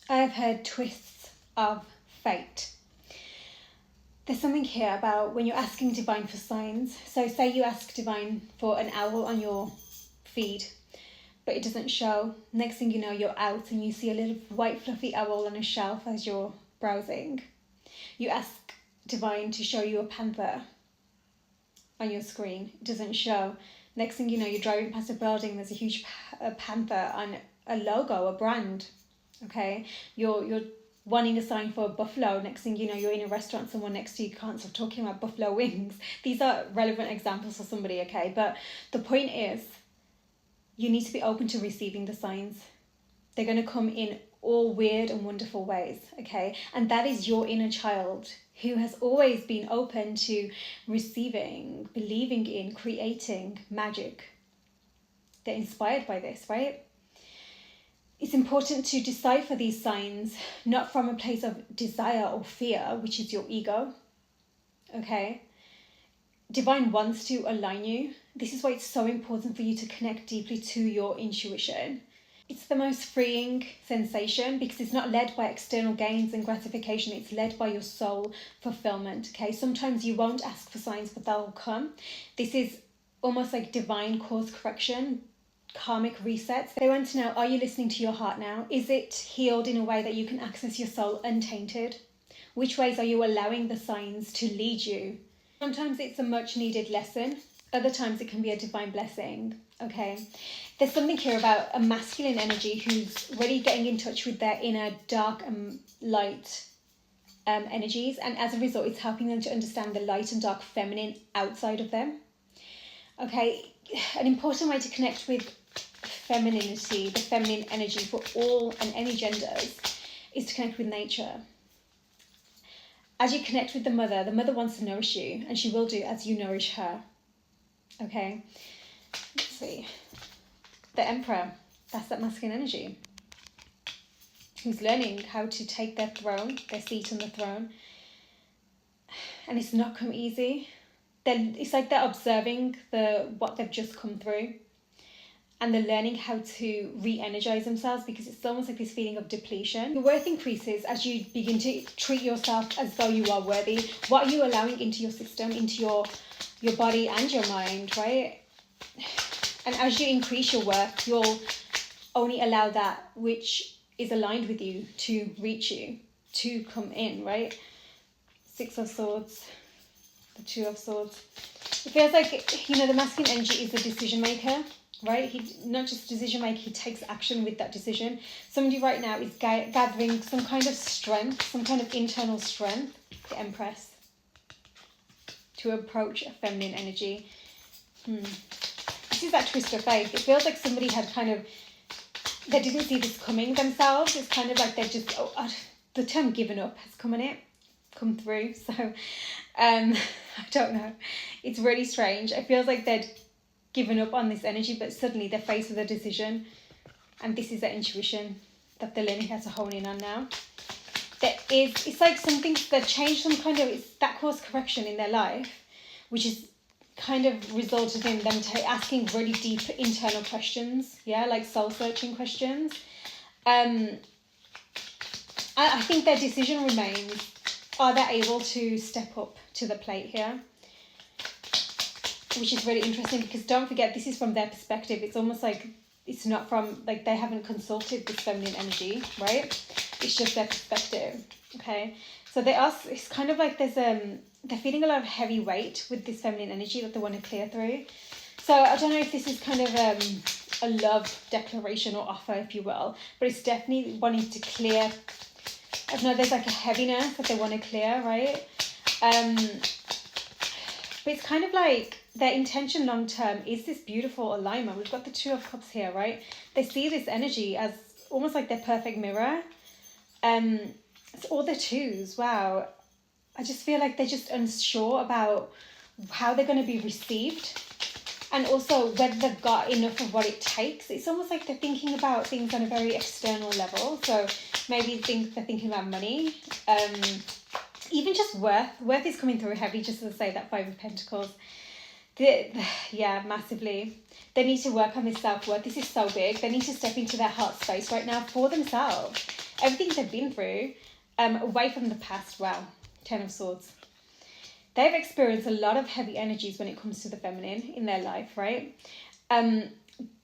I've heard twists of fate. There's something here about when you're asking divine for signs. So say you ask divine for an owl on your feed, but it doesn't show. Next thing you know, you're out and you see a little white fluffy owl on a shelf as you're browsing. You ask divine to show you a panther on your screen. It doesn't show. Next thing you know, you're driving past a building, there's a huge panther on a logo, a brand. Okay, you're wanting a sign for a buffalo. Next thing you know, you're in a restaurant, someone next to you can't stop talking about buffalo wings. These are relevant examples for somebody, okay? But the point is, you need to be open to receiving the signs. They're going to come in all weird and wonderful ways, okay? And that is your inner child who has always been open to receiving, believing in, creating magic. They're inspired by this, right? It's important to decipher these signs not from a place of desire or fear, which is your ego, okay? Divine wants to align you. This is why it's so important for you to connect deeply to your intuition. It's the most freeing sensation because it's not led by external gains and gratification. It's led by your soul fulfillment, okay? Sometimes you won't ask for signs, but they'll come. This is almost like divine course correction, karmic resets. They want to know, are you listening to your heart now? Is it healed in a way that you can access your soul untainted? Which ways are you allowing the signs to lead you? Sometimes it's a much needed lesson. Other times it can be a divine blessing, okay? There's something here about a masculine energy who's really getting in touch with their inner dark and light energies. And as a result, it's helping them to understand the light and dark feminine outside of them. Okay, an important way to connect with femininity, the feminine energy for all and any genders, is to connect with nature. As you connect with the mother wants to nourish you, and she will do as you nourish her. Okay, let's see. The Emperor, that's that masculine energy, who's learning how to take their throne, their seat on the throne. And it's not come easy. It's like they're observing what they've just come through, and they're learning how to re-energize themselves, because it's almost like this feeling of depletion. Your worth increases as you begin to treat yourself as though you are worthy. What are you allowing into your system, into your body and your mind, right? And as you increase your worth, you'll only allow that which is aligned with you to reach you, to come in, right? Six of Swords, the Two of Swords. It feels like, the masculine energy is a decision maker, right? He not just decision maker, he takes action with that decision. Somebody right now is gathering some kind of strength, some kind of internal strength, the Empress, to approach a feminine energy. This is that twist of fate. It feels like somebody had they didn't see this coming themselves. It's kind of like they're just, the term given up has come through. So, I don't know. It's really strange. It feels like they'd given up on this energy, but suddenly they're faced with a decision. And this is their intuition that they're learning how to hone in on now. It's like something that changed it's that course correction in their life, which is kind of resulted in them asking really deep internal questions, like soul-searching questions. I think their decision remains, are they able to step up to the plate here? Which is really interesting, because don't forget, this is from their perspective. It's almost like it's not from, they haven't consulted this feminine energy, right? It's just their perspective, okay? So it's kind of like they're feeling a lot of heavy weight with this feminine energy that they want to clear through. So I don't know if this is kind of a love declaration or offer, if you will, but it's definitely wanting to clear. I don't know, there's like a heaviness that they want to clear, right? But it's kind of like their intention long term is this beautiful alignment. We've got the Two of Cups here, right? They see this energy as almost like their perfect mirror. It's all the twos. Wow. I just feel like they're just unsure about how they're going to be received, and also whether they've got enough of what it takes. It's almost like they're thinking about things on a very external level. So maybe they're thinking about money, even just worth. Worth is coming through heavy, just as I say, that Five of Pentacles. Massively. They need to work on this self-worth. This is so big. They need to step into their heart space right now for themselves. everything they've been through, away from the past. Wow, 10 of Swords. They've experienced a lot of heavy energies when it comes to the feminine in their life, right?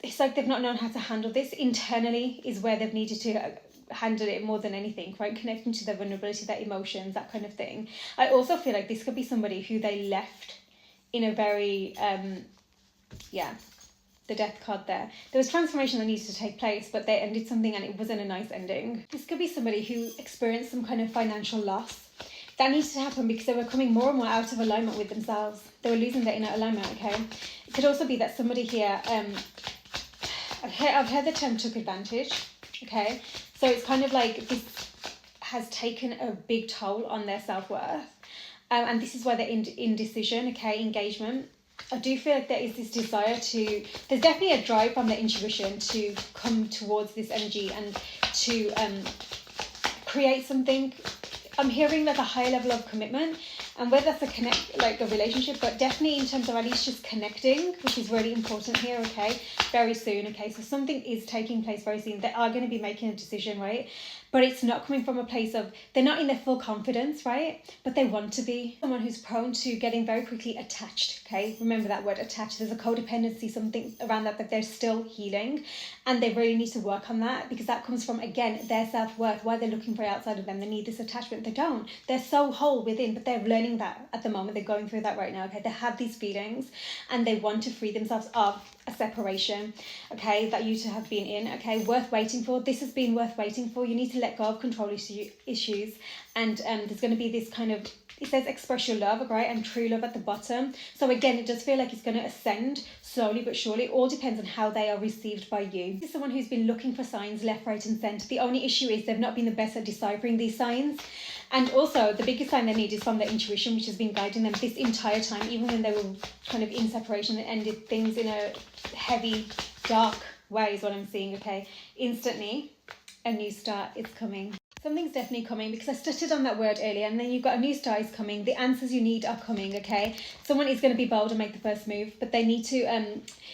It's like they've not known how to handle this. Internally is where they've needed to handle it more than anything, right? Connecting to their vulnerability, their emotions, that kind of thing. I also feel like this could be somebody who they left in a very, the death card there. There was transformation that needed to take place, but they ended something and it wasn't a nice ending. This could be somebody who experienced some kind of financial loss. That needs to happen because they were coming more and more out of alignment with themselves. They were losing their inner alignment, okay? It could also be that somebody here, I've heard the term took advantage, okay? So it's kind of like this has taken a big toll on their self-worth. And this is why they're in indecision, okay? Engagement. I do feel like there is this desire to, there's definitely a drive from their intuition to come towards this energy and to create something. I'm hearing like a higher level of commitment, and whether that's a relationship, but definitely in terms of at least just connecting, which is really important here, okay? Very soon, okay? So something is taking place very soon. They are going to be making a decision, right? But it's not coming from a place of, they're not in their full confidence, right? But they want to be. Someone who's prone to getting very quickly attached, okay? Remember that word, attached. There's a codependency, something around that they're still healing. And they really need to work on that because that comes from, again, their self-worth, why they're looking for it outside of them. They need this attachment. They don't. They're so whole within, but they're learning that at the moment. They're going through that right now, okay? They have these feelings and they want to free themselves of a separation, okay, that you two have been in, okay, worth waiting for. This has been worth waiting for. You need to let go of control issues, and there's going to be this kind of, it says express your love, right, and true love at the bottom. So again, it does feel like it's going to ascend slowly but surely. It all depends on how they are received by you. This is someone who's been looking for signs left, right and centre. The only issue is they've not been the best at deciphering these signs. And also the biggest sign they need is from their intuition, which has been guiding them this entire time, even when they were kind of in separation and ended things in a heavy, dark way is what I'm seeing, okay? Instantly, a new start is coming. Something's definitely coming because I stuttered on that word earlier, and then you've got a new start is coming. The answers you need are coming, okay? Someone is going to be bold and make the first move, but they need to,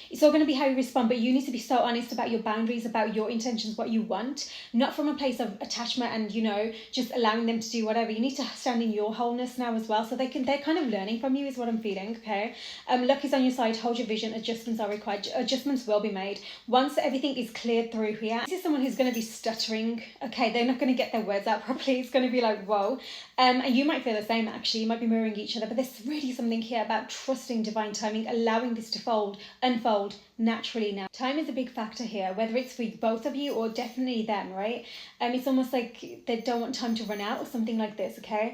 it's all going to be how you respond, but you need to be so honest about your boundaries, about your intentions, what you want, not from a place of attachment and, you know, just allowing them to do whatever. You need to stand in your wholeness now as well, so they're kind of learning from you is what I'm feeling, okay? Luck is on your side. Hold your vision. Adjustments are required. Adjustments will be made once everything is cleared through here. This is someone who's going to be stuttering, okay? They're not going to get their words out properly. It's going to be like, whoa. And you might feel the same, actually. You might be mirroring each other, but there's really something here about trusting divine timing, allowing this to unfold naturally now. Time is a big factor here, whether it's for both of you or definitely them, right? It's almost like they don't want time to run out or something like this, okay?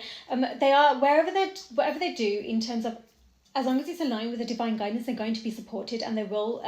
They are, whatever they do in terms of, as long as it's aligned with the divine guidance, they're going to be supported, and they will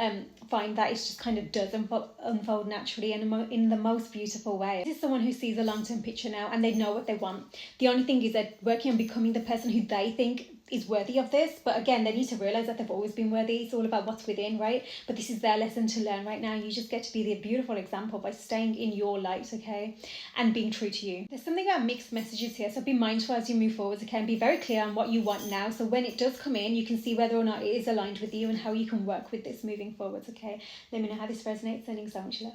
find that it just kind of does unfold naturally and in the most beautiful way. This is someone who sees a long-term picture now, and they know what they want. The only thing is they're working on becoming the person who they think is worthy of this, but again, they need to realize that they've always been worthy. It's all about what's within, right? But this is their lesson to learn right now. You just get to be the beautiful example by staying in your light, okay, and being true to you. There's something about mixed messages here, so be mindful as you move forwards, okay, and be very clear on what you want now, so when it does come in, you can see whether or not it is aligned with you and how you can work with this moving forwards, okay? Let me know how this resonates. Sending so much love.